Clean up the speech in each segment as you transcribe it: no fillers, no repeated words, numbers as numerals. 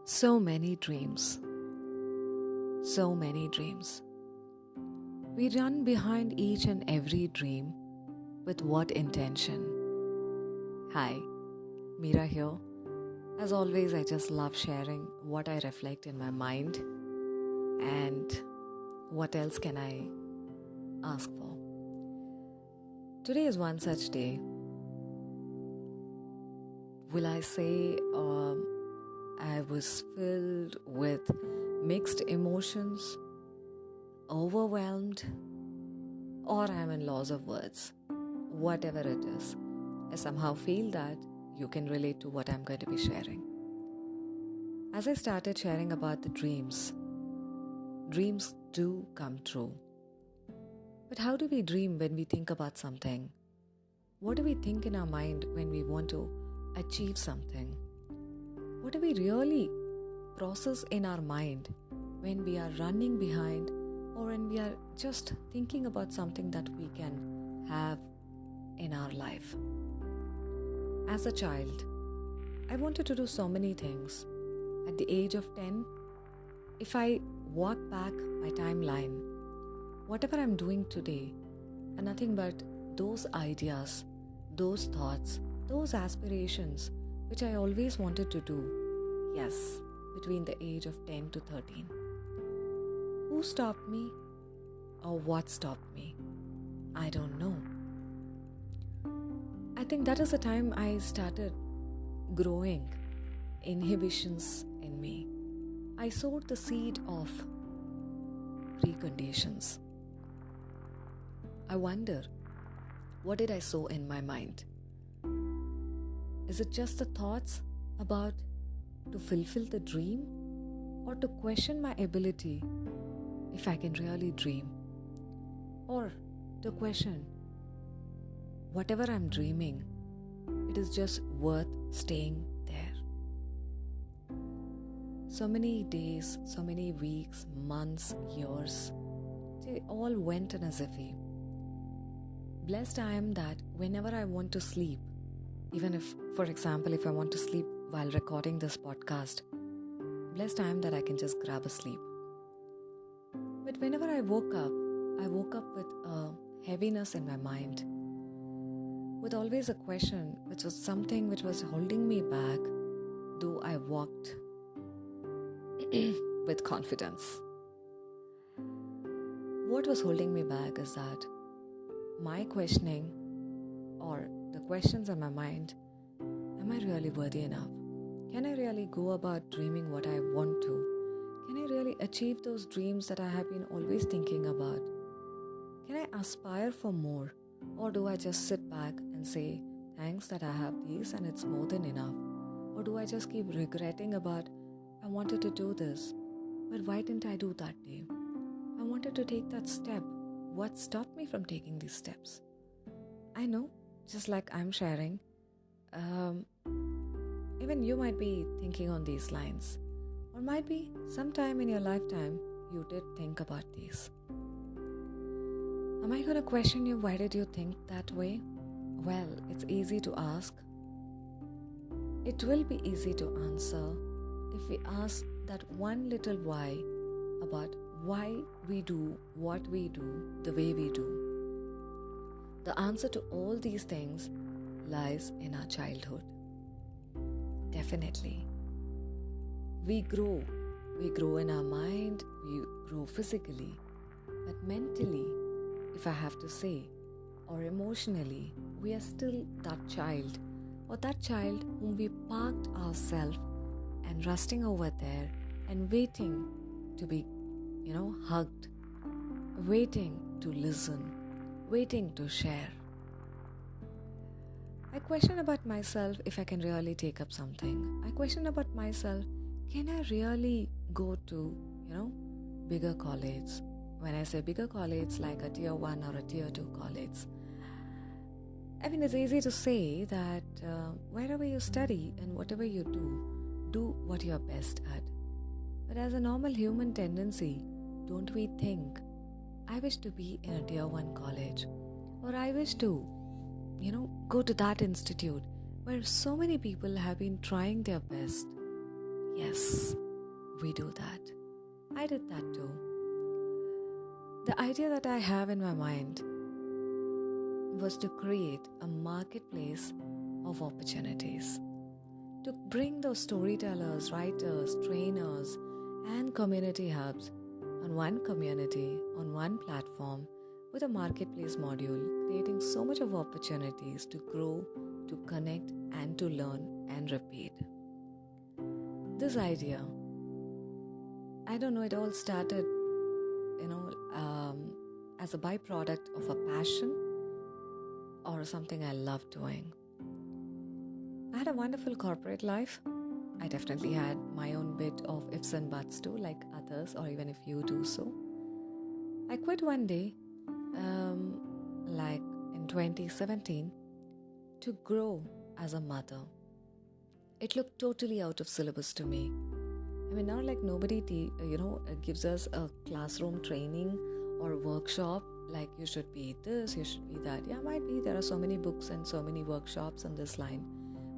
So many dreams. So many dreams. We run behind each and every dream with what intention? Hi, Meera here. As always, I just love sharing what I reflect in my mind and what else can I ask for. Today is one such day. Will I say I was filled with mixed emotions, overwhelmed, or I'm in loss of words. Whatever it is, I somehow feel that you can relate to what I'm going to be sharing. As I started sharing about the dreams do come true. But how do we dream when we think about something? What do we think in our mind when we want to achieve something? What do we really process in our mind when we are running behind or when we are just thinking about something that we can have in our life? As a child, I wanted to do so many things. At the age of 10, if I walk back my timeline, whatever I'm doing today are nothing but those ideas, those thoughts, those aspirations which I always wanted to do. Yes, between the age of 10 to 13. Who stopped me or what stopped me? I don't know. I think that is the time I started growing inhibitions in me. I sowed the seed of preconditions. I wonder, what did I sow in my mind? Is it just the thoughts about to fulfill the dream or to question my ability if I can really dream? Or to question whatever I'm dreaming, it is just worth staying there. So many days, so many weeks, months, years, they all went in a jiffy. Blessed I am that whenever I want to sleep, even if, for example, if I want to sleep while recording this podcast, blessed I am that I can just grab a sleep. But whenever I woke up with a heaviness in my mind, with always a question, which was something which was holding me back, though I walked with confidence. What was holding me back is that my questioning or the questions in my mind, am I really worthy enough? Can I really go about dreaming what I want to? Can I really achieve those dreams that I have been always thinking about? Can I aspire for more? Or do I just sit back and say, thanks that I have these and it's more than enough? Or do I just keep regretting about, I wanted to do this, but why didn't I do that day? I wanted to take that step. What stopped me from taking these steps? I know, just like I'm sharing, even you might be thinking on these lines. Or might be sometime in your lifetime, you did think about these. Am I going to question you, why did you think that way? Well, it's easy to ask. It will be easy to answer if we ask that one little why about why we do what we do the way we do. The answer to all these things lies in our childhood. Definitely. We grow in our mind, we grow physically, but mentally, if I have to say, or emotionally, we are still that child or that child whom we parked ourselves and resting over there and waiting to be, hugged, waiting to listen, waiting to share. I question about myself if I can really take up something. I question about myself, can I really go to, bigger college? When I say bigger college, like a tier 1 or a tier 2 college, I mean, it's easy to say that wherever you study and whatever you do what you're best at. But as a normal human tendency, don't we think, I wish to be in a tier 1 college, or I wish to, go to that institute where so many people have been trying their best. Yes, we do that. I did that too. The idea that I have in my mind was to create a marketplace of opportunities, to bring those storytellers, writers, trainers, and community hubs on one community, on one platform, with a marketplace module, creating so much of opportunities to grow, to connect, and to learn and repeat. This idea, I don't know, it all started, as a byproduct of a passion or something I love doing. I had a wonderful corporate life. I definitely had my own bit of ifs and buts too, like others, or even if you do so. I quit one day, like in 2017, to grow as a mother. It looked totally out of syllabus to me. I mean, not like nobody gives us a classroom training or workshop like you should be this, you should be that. Yeah, might be there are so many books and so many workshops on this line,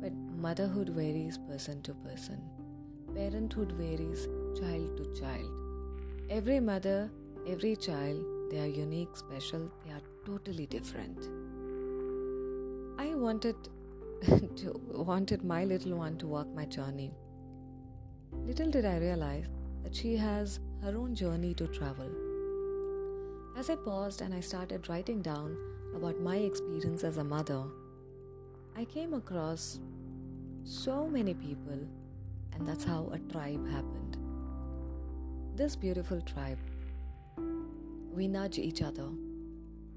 but motherhood varies person to person. Parenthood varies child to child. Every mother, every child, they are unique, special, they are totally different. I wanted my little one to walk my journey. Little did I realize that she has her own journey to travel. As I paused and I started writing down about my experience as a mother, I came across so many people, and that's how a tribe happened. This beautiful tribe, we nudge each other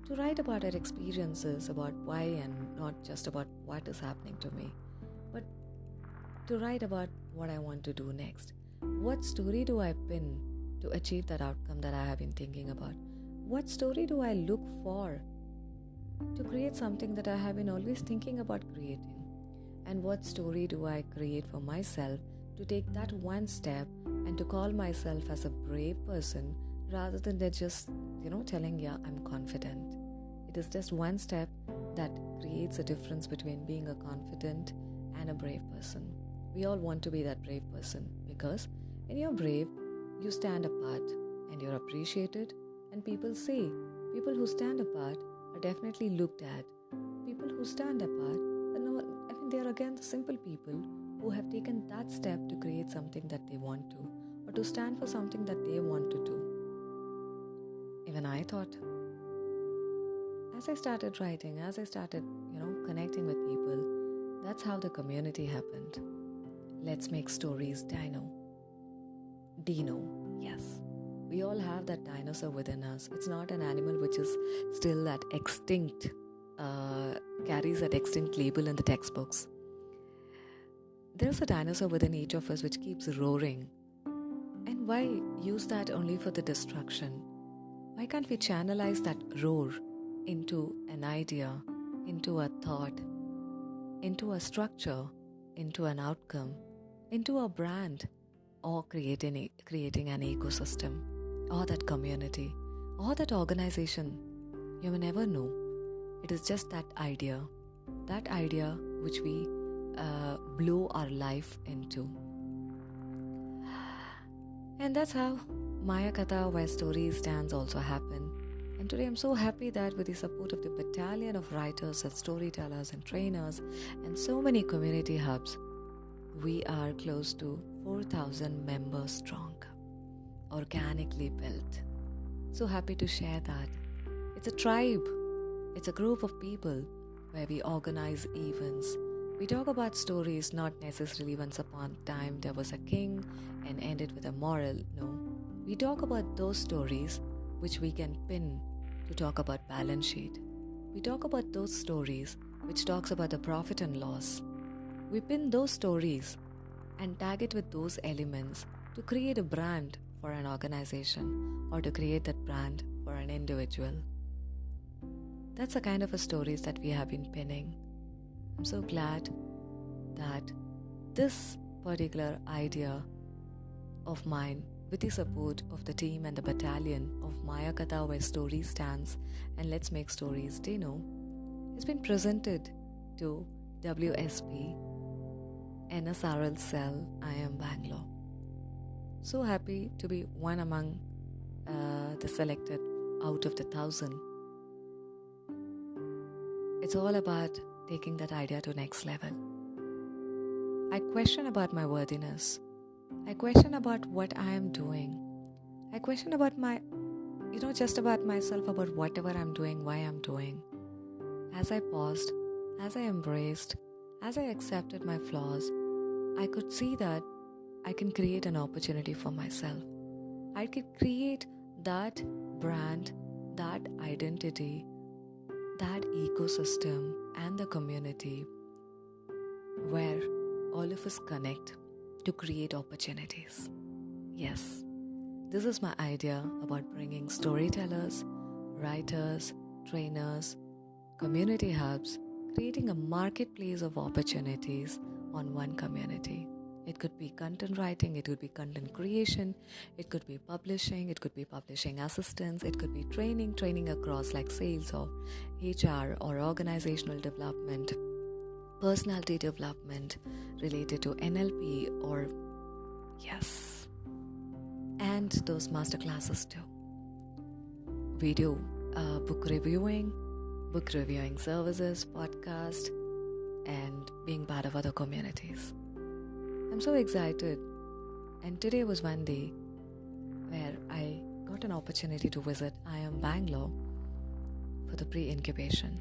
to write about our experiences, about why, and not just about what is happening to me, but to write about what I want to do next. What story do I pin to achieve that outcome that I have been thinking about? What story do I look for to create something that I have been always thinking about creating? And what story do I create for myself to take that one step and to call myself as a brave person rather than just, telling, yeah, I'm confident. It is just one step that creates a difference between being a confident and a brave person. We all want to be that brave person because when you're brave, you stand apart and you're appreciated, and people say people who stand apart are definitely looked at. People who stand apart, they are again the simple people who have taken that step to create something that they want to, or to stand for something that they want to do. Even I thought, as I started writing, as I started, connecting with people, that's how the community happened. Let's make stories, Dino, yes. We all have that dinosaur within us. It's not an animal which is still that extinct, carries that extinct label in the textbooks. There's a dinosaur within each of us which keeps roaring. And why use that only for the destruction? Why can't we channelize that roar into an idea, into a thought, into a structure, into an outcome, into a brand, or creating an ecosystem, or that community, or that organization? You may never know. It is just that idea which we blow our life into. And that's how Maya Katha, where stories stands, also happen. And today I'm so happy that with the support of the battalion of writers and storytellers and trainers and so many community hubs, we are close to 4,000 members strong, organically built. So happy to share that. It's a tribe. It's a group of people where we organize events. We talk about stories, not necessarily once upon a time there was a king and ended with a moral. No. We talk about those stories which we can pin to talk about balance sheet. We talk about those stories which talks about the profit and loss. We pin those stories and tag it with those elements to create a brand for an organization or to create that brand for an individual. That's the kind of a stories that we have been pinning. I'm so glad that this particular idea of mine, with the support of the team and the battalion of Maya Katha, where stories stands, and Let's Make Stories, Dino, has been presented to WSP NSRL cell, IIM Bangalore. So happy to be one among the selected out of the 1,000. It's all about taking that idea to next level. I question about my worthiness. I question about what I am doing. I question about just about myself, about whatever I'm doing, why I'm doing. As I paused, as I embraced, as I accepted my flaws, I could see that I can create an opportunity for myself. I could create that brand, that identity, that ecosystem and the community where all of us connect to create opportunities. Yes, this is my idea about bringing storytellers, writers, trainers, community hubs, creating a marketplace of opportunities on one community. It could be content writing, it could be content creation, it could be publishing, it could be publishing assistance, it could be training across like sales or HR or organizational development, personality development related to NLP or yes, and those masterclasses too. Video, book reviewing services, podcast, and being part of other communities. I'm so excited, and today was one day where I got an opportunity to visit IIM Bangalore for the pre-incubation.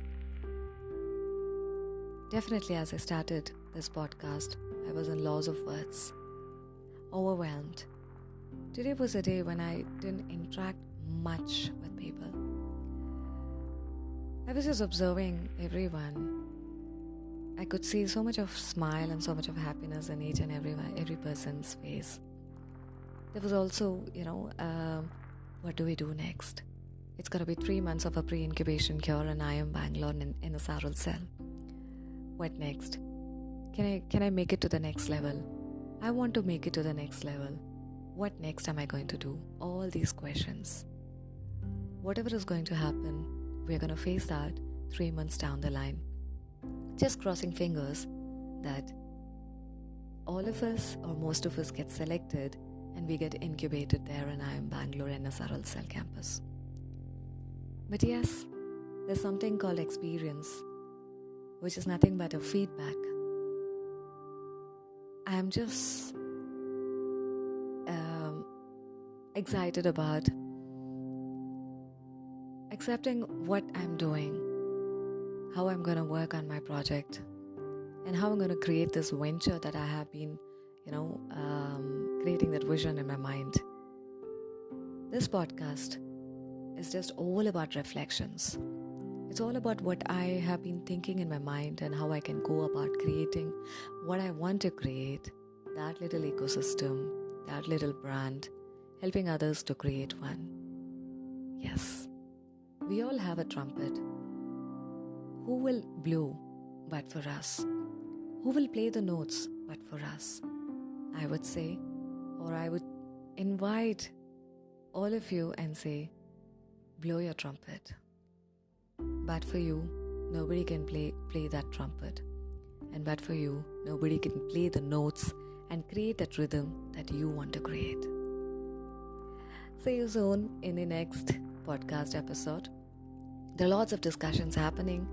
Definitely, as I started this podcast, I was in loss of words, overwhelmed. Today was a day when I didn't interact much with people. I was just observing everyone. I could see so much of smile and so much of happiness in each and every person's face. There was also, what do we do next? It's going to be 3 months of a pre-incubation here in IIM Bangalore in a Saral cell. What next? Can I make it to the next level? I want to make it to the next level. What next am I going to do? All these questions. Whatever is going to happen, we're going to face that 3 months down the line. Just crossing fingers that all of us or most of us get selected and we get incubated there in IIM Bangalore NSRL Cell Campus. But yes, there's something called experience, which is nothing but a feedback. I am just excited about accepting what I'm doing, how I'm going to work on my project, and how I'm going to create this venture that I have been, creating that vision in my mind. This podcast is just all about reflections. It's all about what I have been thinking in my mind and how I can go about creating what I want to create, that little ecosystem, that little brand, helping others to create one. Yes, we all have a trumpet. Who will blow but for us? Who will play the notes but for us? I would say, or I would invite all of you and say, blow your trumpet. But for you, nobody can play that trumpet. And but for you, nobody can play the notes and create that rhythm that you want to create. See you soon in the next podcast episode. There are lots of discussions happening.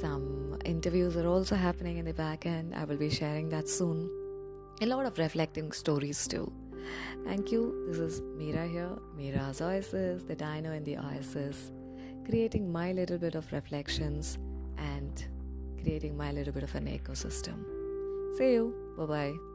Some interviews are also happening in the back end. I will be sharing that soon. A lot of reflecting stories too. Thank you. This is Meera here. Meera's Oasis, the Dino in the Oasis. Creating my little bit of reflections and creating my little bit of an ecosystem. See you. Bye-bye.